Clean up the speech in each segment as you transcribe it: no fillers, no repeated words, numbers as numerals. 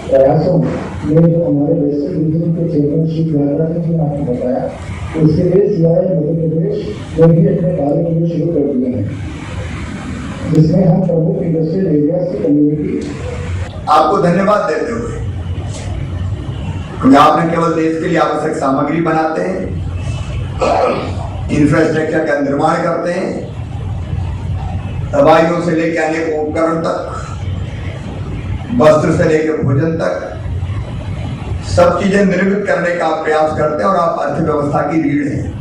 प्रयासों में जो हमारे वेस्टर्न रीजन के चेयरमैन श्री प्रयागराज जी ने आपको बताया, उसके लिए सीआई मध्य प्रदेश ने भी अपने कार्य शुरू कर दिए हैं, जिसमें हम प्रमुख इंडस्ट्रियल एरियाज की कम्युनिटी। आपको धन्यवाद देते हुए, क्योंकि आपने केवल देश के लिए आवश्यक सामग्री बनाते हैं, इंफ्रास्ट्रक्चर का निर्माण करते हैं, दवाइयों से लेकर अनेक उपकरण तक, वस्त्र से लेकर भोजन तक, सब चीजें निर्मित करने का आप प्रयास करते हैं और आप अर्थव्यवस्था की रीढ़ हैं।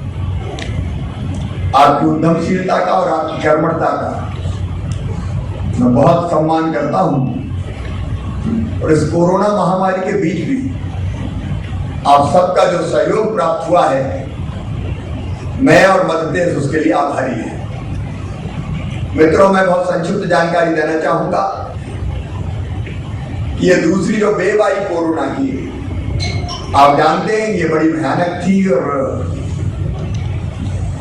आपकी उद्यमशीलता का और आपकी कर्मठता का मैं बहुत सम्मान करता हूं, और इस कोरोना महामारी के बीच भी आप सबका जो सहयोग प्राप्त हुआ है, मैं और मध्य प्रदेश उसके लिए आभारी है। मित्रों, मैं बहुत संक्षिप्त जानकारी देना चाहूंगा कि ये दूसरी जो वेव आई कोरोना की, आप जानते हैं ये बड़ी भयानक थी और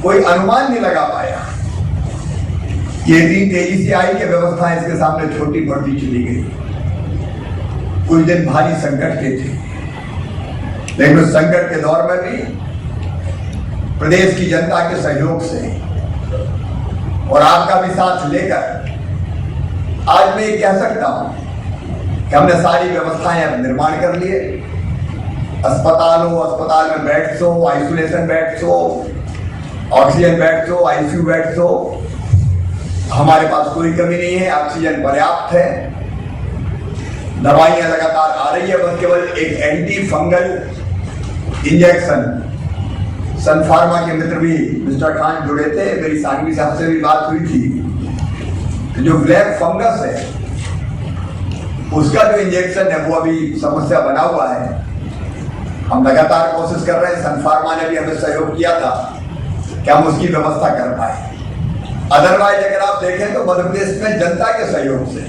कोई अनुमान नहीं लगा पाया। ये इतनी तेजी से आई कि व्यवस्थाएं इसके सामने छोटी बढ़ती चली गई। कुछ दिन भारी संकट के थे, लेकिन उस संकट के दौर में भी प्रदेश की जनता के सहयोग से और आपका भी साथ लेकर आज मैं ये कह सकता हूं कि हमने सारी व्यवस्थाएं अब निर्माण कर लिए। अस्पताल में बेड्स हो, आइसोलेशन बेड्स हो, ऑक्सीजन बेड्स हो, आईसीयू बेड्स हो, हमारे पास कोई कमी नहीं है। ऑक्सीजन पर्याप्त है, दवाइयां लगातार आ रही है। बस केवल एक एंटी फंगल इंजेक्शन, सन फार्मा के मित्र भी मिस्टर खान जुड़े थे, मेरी सांघवी साहब से भी बात हुई थी। जो ब्लैक फंगस है उसका जो इंजेक्शन है वो अभी समस्या बना हुआ है। हम लगातार कोशिश कर रहे हैं, सन फार्मा ने भी हमें सहयोग किया था कि हम उसकी व्यवस्था कर पाए। अदरवाइज अगर आप देखें तो मध्य प्रदेश में जनता के सहयोग से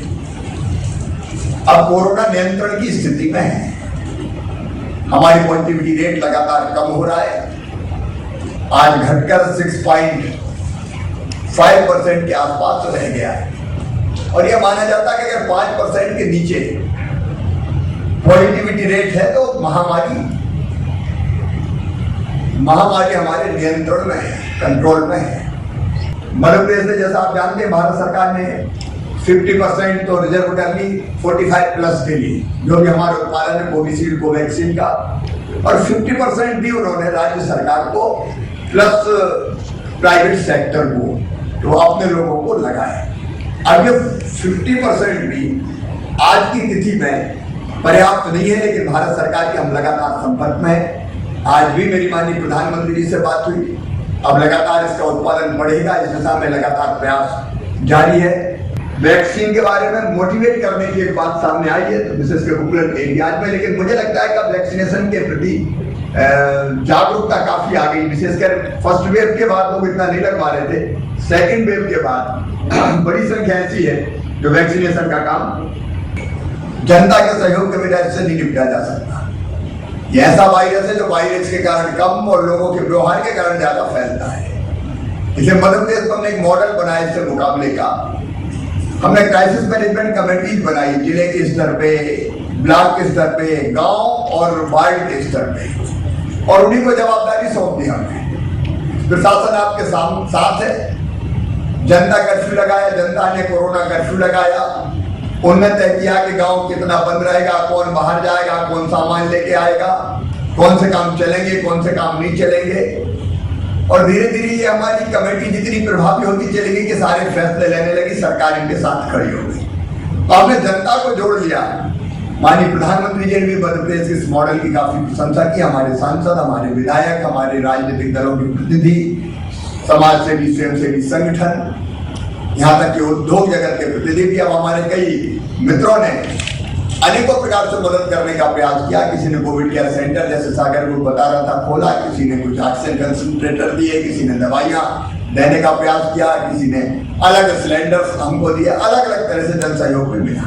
अब कोरोना नियंत्रण की स्थिति में है। हमारी पॉजिटिविटी रेट लगातार कम हो रहा है, आज घटकर 6.5% के आसपास रह गया है, और यह माना जाता है कि अगर 5% के नीचे पॉजिटिविटी रेट है तो महामारी हमारे नियंत्रण में है, कंट्रोल में है। मध्य प्रदेश में जैसा आप जानते हैं, भारत सरकार ने 50% तो रिजर्व कर ली 45+ के लिए, जो भी हमारा उत्पादन है कोविशील्ड कोवैक्सीन का, और 50% भी उन्होंने राज्य सरकार को प्लस प्राइवेट सेक्टर को, तो अपने लोगों को लगाए। अब ये 50% भी आज की तिथि में पर्याप्त नहीं है, लेकिन भारत सरकार के हम लगातार संपर्क में है। आज भी मेरी माननीय प्रधानमंत्री जी से बात हुई, अब लगातार इसका उत्पादन बढ़ेगा, इस दिशा में लगातार प्रयास जारी है। वैक्सीन के बारे में मोटिवेट करने की एक बात सामने आई है, विशेष कर रूरल एरियाज में, लेकिन मुझे लगता है कि वैक्सीनेशन के प्रति जागरूकता काफी आ गई। विशेषकर फर्स्ट वेव के बाद लोग इतना नहीं लगवा रहे थे, सेकेंड वेव के बाद बड़ी संख्या ऐसी है जो वैक्सीनेशन का काम जनता के सहयोग के बिना इससे नहीं निपटा जा सकता। ये ऐसा वायरस है जो वायरस के कारण कम और लोगों के व्यवहार के कारण ज्यादा फैलता है। इसलिए मध्य प्रदेश में हमने एक मॉडल बनाया इससे मुकाबले का। हमने क्राइसिस मैनेजमेंट कमेटीज बनाई, जिले के स्तर पे, ब्लॉक के स्तर पे, गांव और वार्ड के स्तर पे, और उन्हीं को जवाबदारी सौंप दी हमने। प्रशासन आपके साथ है। जनता कर्फ्यू लगाया, जनता ने कोरोना कर्फ्यू लगाया, उनने तय किया कि गांव कितना बंद रहेगा, कौन बाहर जाएगा, कौन सामान लेके आएगा, कौन से काम चलेंगे, कौन से काम नहीं चलेंगे, और धीरे धीरे ये हमारी कमेटी जितनी प्रभावी होती चली गई कि सारे फैसले लेने लगी, सरकार इनके साथ खड़ी हो गई। तो हमने जनता को जोड़ लिया। माननीय प्रधानमंत्री जी ने भी मध्य प्रदेश के इस मॉडल की काफी प्रशंसा की। हमारे सांसद, हमारे विधायक, हमारे राजनीतिक दलों के प्रतिनिधि, समाज सेवी, स्वयंसेवी संगठन, यहाँ तक कि उद्योग जगत के प्रतिनिधि, अब हमारे कई मित्रों ने अनेकों प्रकार से मदद करने का प्रयास किया। किसी ने कोविड केयर सेंटर, जैसे सागर को बता रहा था, खोला, किसी ने कुछ ऑक्सीजन कंसंट्रेटर दिए, किसी ने दवाइयां देने का प्रयास किया, किसी ने अलग सिलेंडर्स हमको दिए, अलग अलग तरह से जन सहयोग में मिला।